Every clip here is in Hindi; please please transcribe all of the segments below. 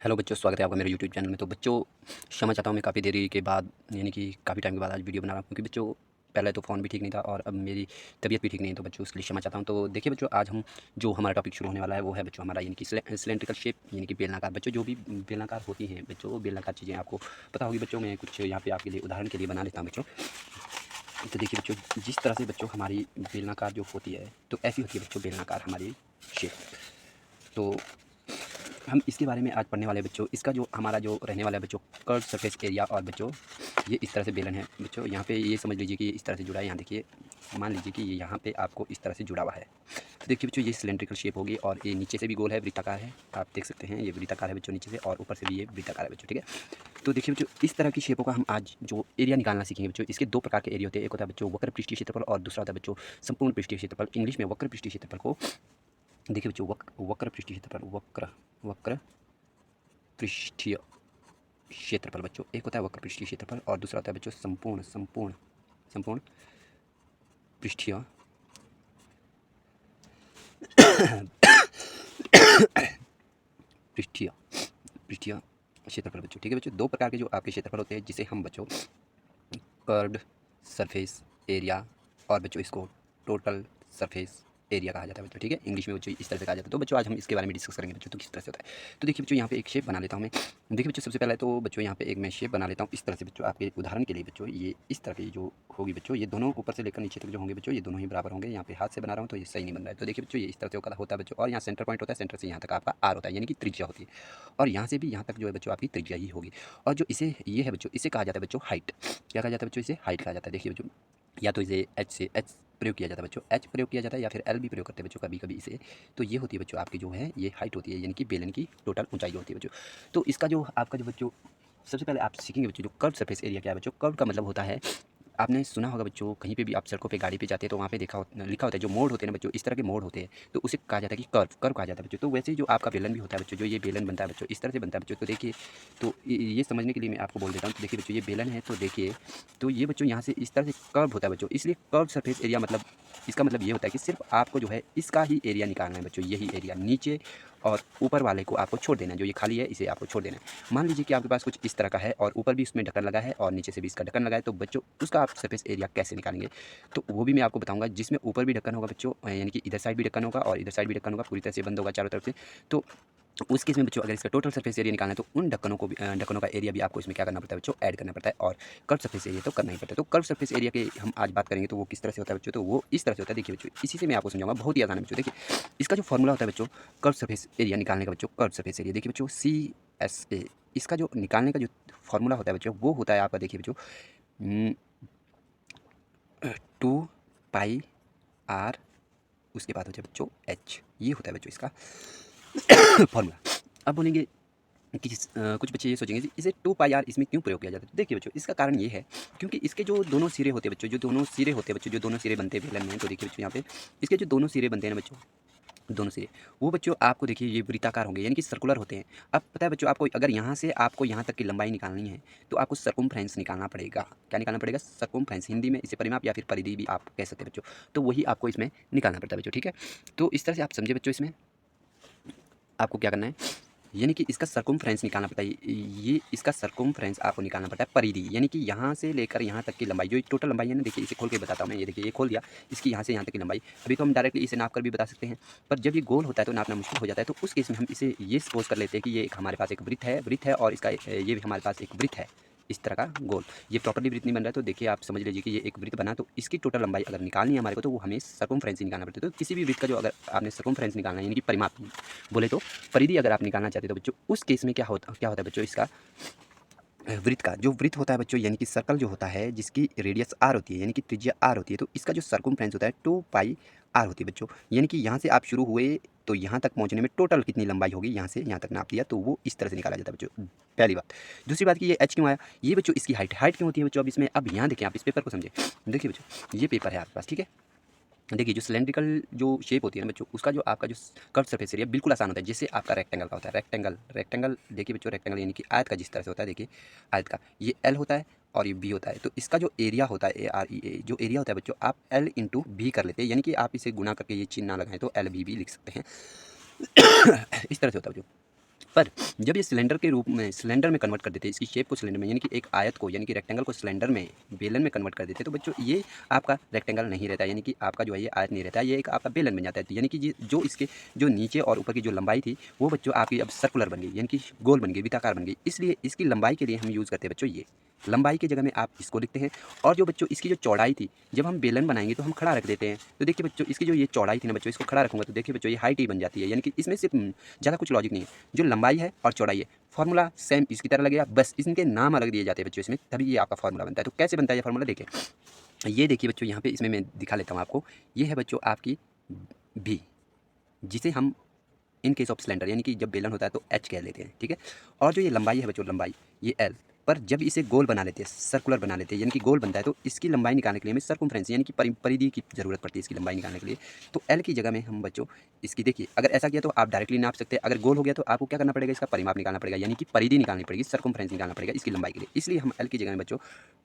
हेलो बच्चों, स्वागत है आपका मेरे यूट्यूब चैनल में। तो बच्चों, क्षमा चाहता हूँ मैं काफ़ी देरी के बाद यानी कि काफ़ी टाइम के बाद आज वीडियो बना रहा हूँ, क्योंकि बच्चों पहले तो फ़ोन भी ठीक नहीं था और अब मेरी तबीयत भी ठीक नहीं है, तो बच्चों उसके लिए क्षमा चाहता हूँ। तो देखिए बच्चों, आज हम जो हमारा टॉपिक शुरू होने वाला है वो है बच्चों हमारा यानी कि सिलेंड्रिकल शेप यानी कि बेलनाकार। बच्चों जो भी बेलनाकार होती हैं बच्चों, वो बेलनाकार चीज़ें आपको पता होगी बच्चों। मैं कुछ यहाँ पे आपके लिए उदाहरण के लिए बना लेता हूँ बच्चों। तो देखिए बच्चों, जिस तरह से बच्चों हमारी बेलनाकार जो होती है, तो ऐसी होती है बच्चों बेलनाकार हमारी शेप। तो हम इसके बारे में आज पढ़ने वाले हैं बच्चों। इसका जो हमारा जो रहने वाला है बच्चों, कर्व सरफेस एरिया। और बच्चों ये इस तरह से बेलन है बच्चों। यहाँ पे ये समझ लीजिए कि ये इस तरह से जुड़ा है। यहाँ देखिए, मान लीजिए कि ये यहाँ पे आपको इस तरह से जुड़ा हुआ है। तो देखिए बच्चों, ये सिलेंड्रिकल शेप होगी और ये नीचे से भी गोल है, वृत्ताकार है। आप देख सकते हैं ये वृत्ताकार है बच्चों नीचे से, और ऊपर से भी ये वृत्ताकार है बच्चों। ठीक है। तो देखिए बच्चों, इस तरह की शेपों का हम आज जो एरिया निकालना सीखेंगे बच्चों। इसके दो प्रकार के एरिया होते हैं। एक होता है बच्चों वक्र पृष्ठीय क्षेत्रफल, और दूसरा होता है बच्चों संपूर्ण पृष्ठीय क्षेत्रफल। इंग्लिश में वक्र पृष्ठीय क्षेत्रफल को देखिए बच्चों, वक्र पृष्ठीय क्षेत्रफल, वक्र पृष्ठीय क्षेत्रफल बच्चों। एक होता है वक्र पृष्ठीय क्षेत्रफल और दूसरा होता है बच्चों संपूर्ण पृष्ठीय पृष्ठीय पृष्ठीय क्षेत्रफल बच्चों। ठीक है बच्चों, दो प्रकार के जो आपके क्षेत्रफल होते हैं, जिसे हम बच्चों कर्व्ड सरफेस एरिया और बच्चों इसको टोटल सरफेस एरिया कहा जाता है बच्चों। ठीक है, इंग्लिश में बच्चों इस तरह से कहा जाता है। तो बच्चों आज हम इसके बारे में डिस्कस करेंगे बच्चों, तो किस तरह से होता है। तो देखिए बच्चों, यहाँ पे एक शेप बना लेता हूँ मैं। देखिए बच्चों, सबसे पहले तो बच्चों यहाँ पे एक मैं शेप बना लेता हूँ इस तरह से बच्चों। आपके उदाहरण के लिए बच्चों, ये इस तरह की जो होगी बच्चों, ये दोनों ऊपर से लेकर नीचे तक जो होंगे बच्चों, ये दोनों ही बराबर होंगे। यहाँ पे हाथ से बना रहा हूँ तो ये सही नहीं बन रहा है। तो देखिए बच्चों, ये इस तरह से होता है बच्चों, और यहाँ सेंटर पॉइंट होता है। सेंटर से यहाँ तक आपका आर होता है, यानी कि त्रिज्या होती है। और यहाँ से भी यहाँ तक जो है बच्चों आपकी त्रिज्या ही होगी। और जो इसे ये है बच्चों, इसे कहा जाता है बच्चों हाइट। क्या कहा जाता है बच्चों? इसे हाइट कहा जाता है। देखिए बच्चों, या तो इसे एच प्रयोग किया जाता है बच्चों, एच प्रयोग किया जाता है, या फिर एल भी प्रयोग करते हैं बच्चों कभी कभी इसे। तो ये होती है बच्चों आपकी जो है ये हाइट होती है, यानी कि बेलन की टोटल ऊंचाई होती है बच्चों। तो इसका जो आपका जो बच्चों सबसे पहले आप सीखेंगे बच्चों, जो कर्व सरफेस एरिया क्या है बच्चों। कर्व का मतलब होता है, आपने सुना होगा बच्चों, कहीं पे भी आप सड़कों पे गाड़ी पे जाते हैं तो वहाँ पे लिखा होता है, जो मोड़ होते हैं ना बच्चों, इस तरह के मोड़ होते हैं, तो उसे कहा जाता है कि कर्व कहा जाता है बच्चों। तो वैसे ही जो आपका बेलन भी होता है बच्चों, जो ये बेलन बनता है बच्चों, इस तरह से बनता है बच्चों। तो देखिए, तो ये समझने के लिए मैं आपको बोल देता हूँ। तो देखिए बच्चों, ये बेलन है, तो देखिए, तो ये बच्चों यहाँ से इस तरह से कर्व होता है बच्चों। इसलिए कर्व सरफेस एरिया मतलब, इसका मतलब ये होता है कि सिर्फ आपको जो है इसका ही एरिया निकालना है बच्चों। यही एरिया नीचे और ऊपर वाले को आपको छोड़ देना है, जो ये खाली है इसे आपको छोड़ देना है। मान लीजिए कि आपके पास कुछ इस तरह का है और ऊपर भी उसमें ढक्कन लगा है और नीचे से भी इसका ढक्कन लगा है, तो बच्चों उसका आप सरफेस एरिया कैसे निकालेंगे, तो वो भी मैं आपको बताऊंगा। जिसमें ऊपर भी ढक्कन होगा बच्चों, यानी कि इधर साइड भी ढक्कन होगा और इधर साइड भी ढक्कन होगा, पूरी तरह से बंद होगा चारों तरफ से। तो उस केस में बच्चों, अगर इसका टोटल सरफेस एरिया निकालना है तो उन ढक्कनों का एरिया भी आपको इसमें क्या करना पड़ता है बच्चों, ऐड करना पड़ता है। और कर्व सरफेस एरिया तो करना ही पड़ता है। तो कर्व सरफेस एरिया के हम आज बात करेंगे, तो वो किस तरह से होता है बच्चों, तो वो इस तरह से होता है। देखिए बच्चों, इसी से मैं आपको समझाऊंगा, बहुत ही आसान है बच्चों। देखिए, इसका जो फॉर्मूला होता है बच्चों कर्व सरफेस एरिया निकालने का बच्चों, कर्व सरफेस एरिया देखिए बच्चों, CSA, इसका जो निकालने का जो फॉर्मूला होता है बच्चों, वो होता है आपका, देखिए बच्चों, 2πr, उसके बाद हो जाए बच्चों H। ये होता है बच्चों इसका फॉर्मूला। अब बोलेंगे कि कुछ बच्चे ये सोचेंगे इसे 2πr इसमें क्यों प्रयोग किया जाता है। तो देखिए बच्चों, इसका कारण ये है क्योंकि इसके जो दोनों सिरे होते हैं बच्चों, जो दोनों सिरे होते हैं बच्चों, जो दोनों सिरे बनते हैं बेलन में, तो देखिए बच्चों यहाँ पे इसके जो दोनों सिरे बनते हैं ना बच्चों, दोनों सिरे, वो बच्चों आपको देखिए ये वृत्ताकार होंगे, यानी कि सर्कुलर होते हैं। अब पता है बच्चों, आपको अगर यहाँ से आपको यहाँ तक की लंबाई निकालनी है तो आपको सर्कमफ्रेंस निकालना पड़ेगा। क्या निकालना पड़ेगा? सर्कमफ्रेंस। हिंदी में इसे परिमाप या फिर परिधि भी आप कह सकते हैं बच्चों। तो वही आपको इसमें निकालना पड़ता है बच्चों। ठीक है, तो इस तरह से आप समझे बच्चों। इसमें आपको क्या करना है, यानी कि इसका सर्कमफ्रेंस निकालना पड़ता है। ये इसका सर्कमफ्रेंस आपको निकालना पड़ता है, परिधि, यानी कि यहाँ से लेकर यहाँ तक की लंबाई, जो टोटल लंबाई है ना, देखिए इसे खोल के बताता हूँ मैं। ये देखिए, ये खोल दिया, इसकी यहाँ से यहाँ तक की लंबाई। अभी तो हम डायरेक्टली इसे नाप कर भी बता सकते हैं, पर जब ये गोल होता है तो नापना मुश्किल हो जाता है। तो उस केस में हम इसे ये सपोज कर लेते हैं कि ये हमारे पास एक वृत्त है और इसका ये भी हमारे पास एक वृत्त है, इस तरह का गोल। ये प्रॉपर्ली वृत्त नहीं बन रहा है, तो देखिए आप समझ लीजिए कि ये एक वृत्त बना, तो इसकी टोटल लंबाई अगर निकालनी है हमारे को, तो वो हमें सर्कमफ्रेंस ही निकालना पड़ता है। तो किसी भी वृत्त का जो अगर आपने सर्कमफ्रेंस निकालना है, यानी कि परिमाप बोले तो, परिधि अगर आप निकालना चाहते हो तो बच्चों, उस केस में क्या होता है बच्चों, इसका वृत्त का जो वृत्त होता है बच्चों, यानी कि सर्कल जो होता है, जिसकी रेडियस आर होती है, यानी कि त्रिज्या आर होती है, तो इसका जो सर्कमफ्रेंस होता है 2πr होती है बच्चों। यानी कि यहाँ से आप शुरू हुए तो यहाँ तक पहुँचने में टोटल कितनी लंबाई होगी, यहाँ से यहाँ तक नाप दिया, तो वो इस तरह से निकाला जाता है बच्चों। पहली बात। दूसरी बात कि ये एच क्यों आया, ये बच्चों इसकी हाइट क्यों होती है बच्चों। अब इसमें अब यहाँ देखें, आप इस पेपर को समझे। देखिए बच्चों, ये पेपर है आपके पास, ठीक है। देखिए, जो सिलेंड्रिकल जो शेप होती है ना बच्चों, उसका जो आपका जो कर्व सरफेस एरिया बिल्कुल आसान होता है, जैसे आपका रेक्टेंगल का होता है। रेक्टेंगल देखिए बच्चों, रेक्टेंगल यानी कि आयत का जिस तरह से होता है, देखिए आयत का ये एल होता है और ये बी होता है। तो इसका जो एरिया होता है, AREA, जो एरिया होता है बच्चों, आप L इंटू बी कर लेते हैं, यानी कि आप इसे गुना करके ये चिन्ह ना लगाएं तो LB भी लिख सकते हैं। इस तरह से होता है बच्चों। पर जब ये सिलेंडर के रूप में सिलेंडर में कन्वर्ट कर देते हैं, इसकी शेप को सिलेंडर में, यानी कि एक आयत को, यानी कि रेक्टेंगल को सिलेंडर में, बेलन में कन्वर्ट कर देते हैं, तो बच्चों ये आपका रेक्टेंगल नहीं रहता, यानी कि आपका जो है ये आयत नहीं रहता है, ये एक आपका बेलन बन जाता है। तो यानी कि ये जो इसके जो नीचे और ऊपर की जो लंबाई थी वो बच्चों आपकी अब सर्कुलर बन गई, यानी कि गोल बन गई, वृत्ताकार बन गई। इसलिए इसकी लंबाई के लिए हम यूज़ करते हैं बच्चों ये, लंबाई की जगह में आप इसको लिखते हैं। और जो बच्चों इसकी जो चौड़ाई थी, जब हम बेलन बनाएंगे तो हम खड़ा रख देते हैं। तो देखिए बच्चों इसकी जो ये चौड़ाई थी ना बच्चों, इसको खड़ा रखूंगा तो देखिए बच्चों ये हाइट ही बन जाती है, यानी कि इसमें सिर्फ ज़्यादा कुछ लॉजिक नहीं है। जो लंबाई है और चौड़ाई है, फार्मूला सेम इसकी तरह लगेगा, बस इनके नाम अलग दिए जाते हैं बच्चों इसमें, तभी ये आपका फार्मूला बनता है। तो कैसे बनता है ये फार्मूला, देखिए ये देखिए बच्चों, यहाँ पे इसमें मैं दिखा लेता हूँ आपको। ये है बच्चों आपकी भी, जिसे हम इन केस ऑफ सिलेंडर, यानी कि जब बेलन होता है तो एच कह लेते हैं, ठीक है। और जो ये लंबाई है बच्चों, लंबाई ये एल, पर जब इसे गोल बना लेते हैं, सर्कुलर बना लेते हैं, यानी कि गोल बनता है, तो इसकी लंबाई निकालने के लिए हमें सर्कमफ्रेंस यानी कि परिधि की जरूरत पड़ती है इसकी लंबाई निकालने के लिए। तो एल की जगह में हम बच्चों इसकी, देखिए अगर ऐसा किया तो आप डायरेक्टली नाप सकते हैं, अगर गोल हो गया तो आपको क्या करना पड़ेगा, इसका परिमाप निकालना पड़ेगा, यानी कि परिधि निकालनी पड़ेगी, सर्कमफ्रेंस निकालना पड़ेगा इसकी लंबाई के लिए। इसलिए हम एल की जगह में बच्चों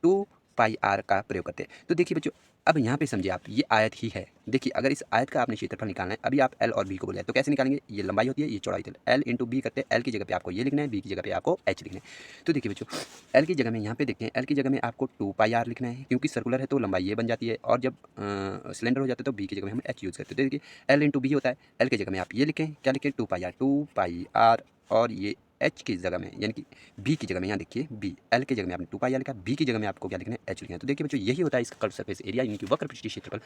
2πr का प्रयोग करते हैं। तो देखिए बच्चों, अब यहाँ पे समझिए आप, ये आयत ही है। देखिए अगर इस आयत का आपने क्षेत्रफल निकालना है, अभी आप एल और बी को बोले तो कैसे निकालेंगे, ये लंबाई होती है, ये चौड़ाई होती है, एल इंटू बी करते हैं। एल की जगह पे आपको ये लिखना है, बी की जगह पे आपको एच लिखना है। तो देखिए बच्चों, एल की जगह में यहाँ पे देखते हैं, एल की जगह में आपको 2πr लिखना है, क्योंकि सर्कुलर है तो लंबाई ये बन जाती है, और जब सिलेंडर हो जाता है तो बी की जगह में हम एच यूज़ करते हैं। तो देखिए एल इंटू बी होता है, एल की जगह में आप ये लिखें, क्या लिखें, 2πr, और ये एच की जगह में, यानी कि बी की जगह में, यहाँ देखिए बी, एल की जगह में आपने 2πr लिखा, बी की जगह में आपको क्या लिखना है, एच लिखना है। तो देखिए बच्चों, यही होता है इसका कर्व सरफेस एरिया, यानी कि वक्र पृष्ठीय क्षेत्रफल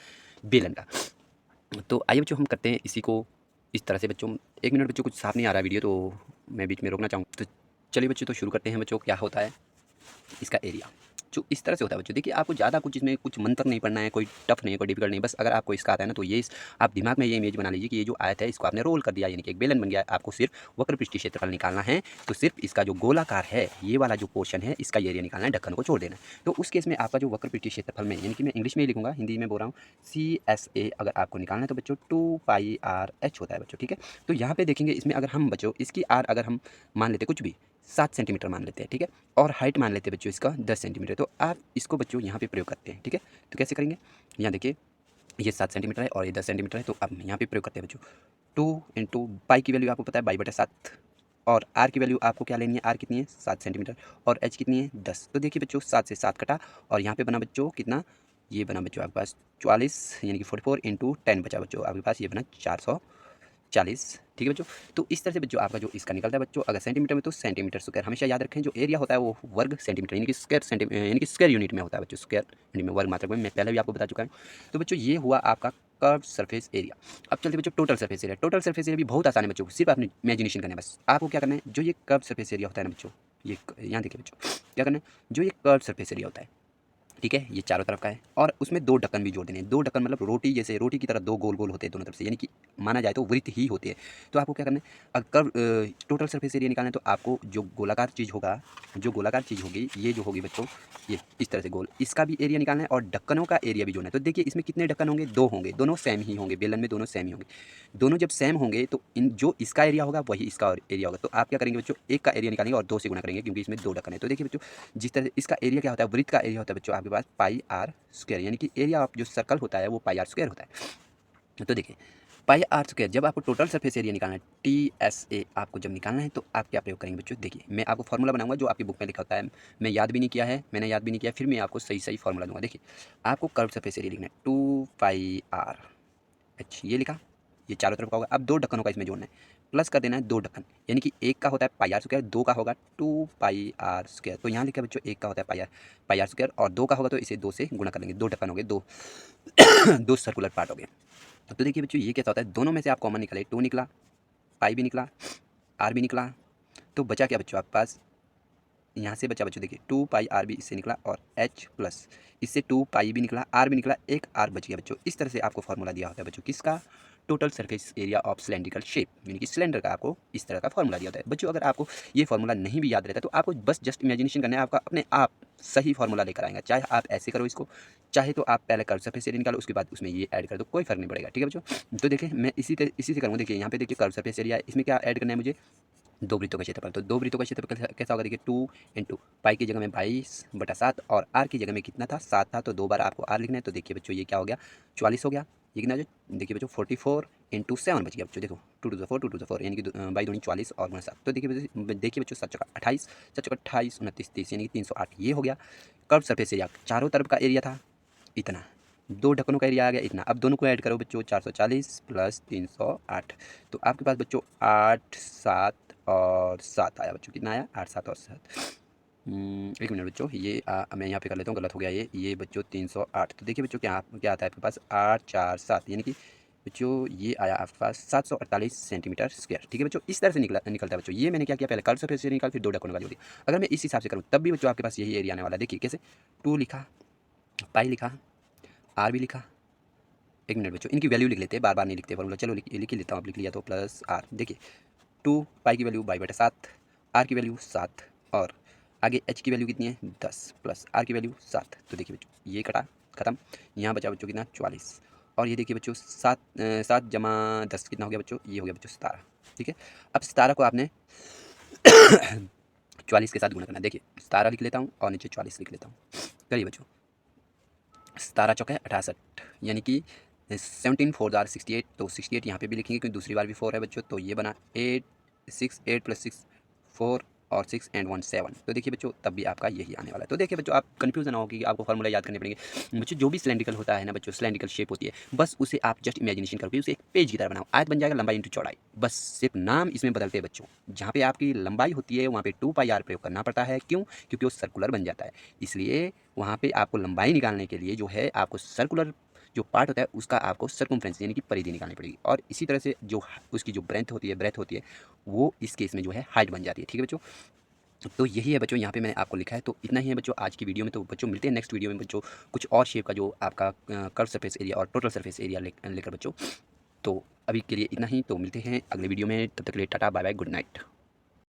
बेलन का। तो आइए बच्चों हम करते हैं इसी को इस तरह से। बच्चों एक मिनट बच्चों, कुछ साफ नहीं आ रहा है वीडियो, तो मैं बीच में रोकना चाहूँगा। तो चलिए बच्चों, तो शुरू करते हैं बच्चों। क्या होता है इसका एरिया, जो इस तरह से होता है बच्चों। देखिए आपको ज़्यादा कुछ इसमें कुछ मंत्र नहीं पढ़ना है, कोई टफ नहीं है, कोई डिफिकल्ट नहीं है, बस अगर आपको इसका आता है ना, तो ये आप दिमाग में ये इमेज बना लीजिए कि ये जो आयत है इसको आपने रोल कर दिया, यानी कि एक बेलन बन गया। आपको सिर्फ वक्र पृष्ठीय क्षेत्रफल निकालना है, तो सिर्फ इसका जो गोलाकार है, ये वाला जो पोर्शन है, इसका एरिया निकालना है, ढक्कन को छोड़ देना है। तो उस केस में आपका जो वक्र पृष्ठीय क्षेत्रफल में, यानी कि मैं इंग्लिश में ही लिखूंगा, हिंदी में बोल रहा हूँ, CSA अगर आपको निकालना है तो बच्चों 2πrh होता है बच्चों, ठीक है। तो यहाँ पे देखेंगे इसमें, अगर हम बच्चों इसकी आर अगर हम मान लेते कुछ भी 7 सेंटीमीटर मान लेते हैं, ठीक है, और हाइट मान लेते हैं बच्चों इसका 10 सेंटीमीटर, तो आप इसको बच्चों यहाँ पे प्रयोग करते हैं, ठीक है। तो कैसे करेंगे, यहाँ देखिए ये 7 सेंटीमीटर है और ये 10 सेंटीमीटर है, तो अब यहाँ पे प्रयोग करते हैं बच्चों। 2 इंटू पाई की वैल्यू आपको पता है 2/7, और आर की वैल्यू आपको क्या लेनी है, आर कितनी है 7 सेंटीमीटर, और एच कितनी है 10। तो देखिए बच्चों 7 से 7 कटा, और यहाँ पे बना बच्चों कितना, ये बना बच्चों आपके पास 44, यानी कि 44 इंटू 10 बचा बच्चों आपके पास, ये बना 440, ठीक है बच्चों। तो इस तरह से बच्चों आपका जो इसका निकलता है बच्चों, अगर सेंटीमीटर में तो सेंटीमीटर स्क्वायर, हमेशा याद रखें जो एरिया होता है वो वर्ग सेंटीमीटर, यानी कि स्क्वायर सेंटीमीटर, यानी कि स्क्वायर यूनिट में होता है बच्चों, स्क्वायर यूनिट में, वर्ग मात्रक में, मैं पहले भी आपको बता चुका हूँ। तो बच्चों ये हुआ आपका कर्व सरफेस एरिया। अब चलते बच्चों total surface area. Total surface area भी बहुत आसान है बच्चों, सिर्फ आपने इमेजिनेशन करना है, बस आपको क्या करना है, जो ये कर्व सरफेस एरिया होता है ना बच्चों, ये यहाँ देखिए बच्चों क्या करना है, जो ये कर्व सरफेस एरिया होता है, ठीक है, ये चारों तरफ का है, और उसमें 2 ढक्कन भी जोड़ देने हैं। 2 ढक्कन मतलब रोटी, जैसे रोटी की तरह 2 गोल गोल होते हैं दोनों तरफ से, यानी कि माना जाए तो वृत्त ही होते हैं। तो आपको क्या करना है, अगर टोटल सरफेस एरिया निकालना है तो आपको जो गोलाकार चीज़ होगा, जो गोलाकार चीज़ होगी, ये जो होगी बच्चों, ये इस तरह से गोल, इसका भी एरिया निकालना है और ढक्कनों का एरिया भी जोड़ना है। तो देखिए इसमें कितने ढक्कन होंगे, 2 होंगे, दोनों सेम ही होंगे, बेलन में दोनों सेम ही होंगे। दोनों जब सेम होंगे तो इन जो इसका एरिया होगा वही इसका एरिया होगा। तो आप क्या करेंगे बच्चों, एक का एरिया निकालेंगे और 2 से गुणा करेंगे, क्योंकि इसमें 2 ढक्कन है। तो देखिए बच्चों, जिस तरह इसका एरिया क्या होता है, वृत्त का एरिया होता है बच्चों आपके पास πr², यानी कि एरिया ऑफ जो सर्कल होता है वो πr² होता है। तो देखिए πr², जब आपको टोटल सरफेस एरिया निकालना है, TSA आपको जब निकालना है, तो आप क्या प्रयोग करेंगे बच्चों, देखिए मैं आपको फॉर्मूला बनाऊंगा जो आपकी बुक में लिखा होता है, मैं याद भी नहीं किया है, मैंने याद भी नहीं किया, फिर मैं आपको सही सही फॉर्मूला दूंगा। देखिए आपको कर्व सरफेस एरिया लिखना है 2πrh, ये लिखा, ये चारों तरफ का होगा। अब 2 ढक्कनों का इसमें जोड़ना है, प्लस कर देना है 2 ढक्कन, यानी कि एक का होता है πr², 2 का होगा 2πr²। तो यहाँ लिखा बच्चों, एक का होता है πr² और 2 का होगा तो इसे 2 से गुणा कर लेंगे, 2 ढक्कन हो गए, 2 2 सर्कुलर पार्ट हो गए। तो देखिए बच्चों ये कैसा होता है, दोनों में से आप कॉमन निकाले, 2 निकला, पाई भी निकला, आर भी निकला, तो बचा क्या बच्चों आपके पास, यहाँ से बचा बच्चों देखिए 2πr भी इससे निकला, और h प्लस इससे 2π भी निकला, r भी निकला, एक r बच गया बच्चों। इस तरह से आपको फॉर्मूला दिया होता है बच्चों, किसका, total surface area of cylindrical shape, यानी कि सिलेंडर का आपको इस तरह का फॉर्मूला दिया होता है बच्चों। अगर आपको ये फॉर्मूला नहीं भी याद रहता तो आपको बस जस्ट इमेजिनेशन करना है, आपका अपने आप सही फॉर्मूला लेकर आएगा। चाहे आप ऐसे करो इसको, चाहे तो आप पहले कर्व सरफेस एरिया निकालो, उसके बाद उसमें ये ऐड कर दो, कोई फर्क नहीं पड़ेगा, ठीक है बच्चों। तो देखिए मैं इसी से करूँगा। देखिए यहाँ पे देखिए कर्व सरफेस एरिया है, इसमें क्या ऐड करना है मुझे, 2 वृत्तों का क्षेत्रफल। तो 2 वृत्तों का क्षेत्रफल कैसा होगा, देखिए 2 इंटू पाई की जगह में 22/7, और आर की जगह में कितना था, 7 था, तो 2 बार आपको आर लिखना है। तो देखिए बच्चों ये क्या हो गया, 44 हो गया, ये कितना जो देखिए बच्चों 44 इंटू 7 बच गया बच्चों। देखो 2 टू द 4 2 टू द 4 यानी कि बाई दूनी 44 और गुणा 7। तो देखिए बच्चों 7 चौका 28, 7 चौका 28, 29 30 यानी कि 308 ये हो गया। कर्व सरफेस एरिया चारों तरफ का एरिया था इतना, 2 ढक्कनों का एरिया आ गया इतना। अब दोनों को ऐड करो बच्चों 440 प्लस 308, तो आपके पास बच्चों 8 7 और 7 आया बच्चों। कितना आया 8 7 और 7। एक मिनट बच्चों, ये मैं यहाँ पे कर लेता हूँ, गलत हो गया ये बच्चों 308। तो देखिए बच्चों क्या क्या आता है आपके पास 8 4 7 यानी कि बच्चों ये आया आपके पास 748 सेंटीमीटर स्क्वायर। ठीक है बच्चों, इस तरह से निकलता है बच्चों। ये मैंने क्या किया, पहले कर्व सरफेस एरिया निकाल फिर 2 ढक्कनों का जोड़ दिया। अगर मैं इस हिसाब से करूँ तब भी बच्चों आपके पास यही एरिया आने वाला है। देखिए कैसे, 2 लिखा, पाई लिखा, आर भी लिखा। एक मिनट बच्चों, इनकी वैल्यू लिख लेते हैं, बार बार नहीं लिखते फॉर्मूला। चलो लिख ही लेता हूँ, अब लिख लिया तो प्लस आर। देखिए 2 पाई की वैल्यू 2/7, आर की वैल्यू 7 और आगे एच की वैल्यू कितनी है 10 प्लस आर की वैल्यू 7। तो देखिए बच्चों ये कटा खत्म, यहाँ बचा बच्चों कितना 44। और ये देखिए बच्चों 7 जमा 10 कितना हो गया बच्चों, ये हो गया बच्चों 17। ठीक है, अब 17 को आपने 44 के साथ गुणा करना। देखिए 17 लिख लेता हूँ और नीचे 44 लिख लेता हूँ। करिए बच्चों, 17 चौके 68 यानी कि 17 4 जार 68। तो 68 यहाँ पे भी लिखेंगे क्योंकि दूसरी बार भी 4 है बच्चों। तो ये बना 8 6 8 प्लस 6 4 और 6 एंड 1 7। तो देखिए बच्चों तब भी आपका यही आने वाला है। तो देखिए बच्चों आप कन्फ्यूजन ना हो कि आपको फॉर्मूला याद करने पड़ेंगे बच्चों। जो भी सिलेंड्रिकल होता है ना बच्चों, सिलेंड्रिकल शेप होती है, बस उसे आप जस्ट इमेजिनेशन करके उसे एक पेज की तरह बनाओ। आयत बन जाएगा, लंबाई इंटू चौड़ाई, बस सिर्फ नाम इसमें बदलते हैं बच्चों। जहाँ पे आपकी लंबाई होती है वहाँ पे 2 पाई आर प्रयोग करना पड़ता है। क्यों? क्योंकि वो सर्कुलर बन जाता है, इसलिए वहाँ पे आपको लंबाई निकालने के लिए जो है आपको सर्कुलर जो पार्ट होता है उसका आपको सर्कमफ्रेंस यानी कि परिधि निकालनी पड़ेगी। और इसी तरह से जो उसकी जो ब्रेथ होती है वो इस केस में जो है हाइट बन जाती है। ठीक है बच्चों, तो यही है बच्चों, यहाँ पे मैंने आपको लिखा है। तो इतना ही है बच्चों आज की वीडियो में। तो बच्चों मिलते हैं नेक्स्ट वीडियो में बच्चों, कुछ और शेप का जो आपका कर्व सरफेस एरिया और टोटल सरफेस एरिया लेकर बच्चों। तो अभी के लिए इतना ही, तो मिलते हैं अगले वीडियो में। तब तक के लिए tata bye bye, good night.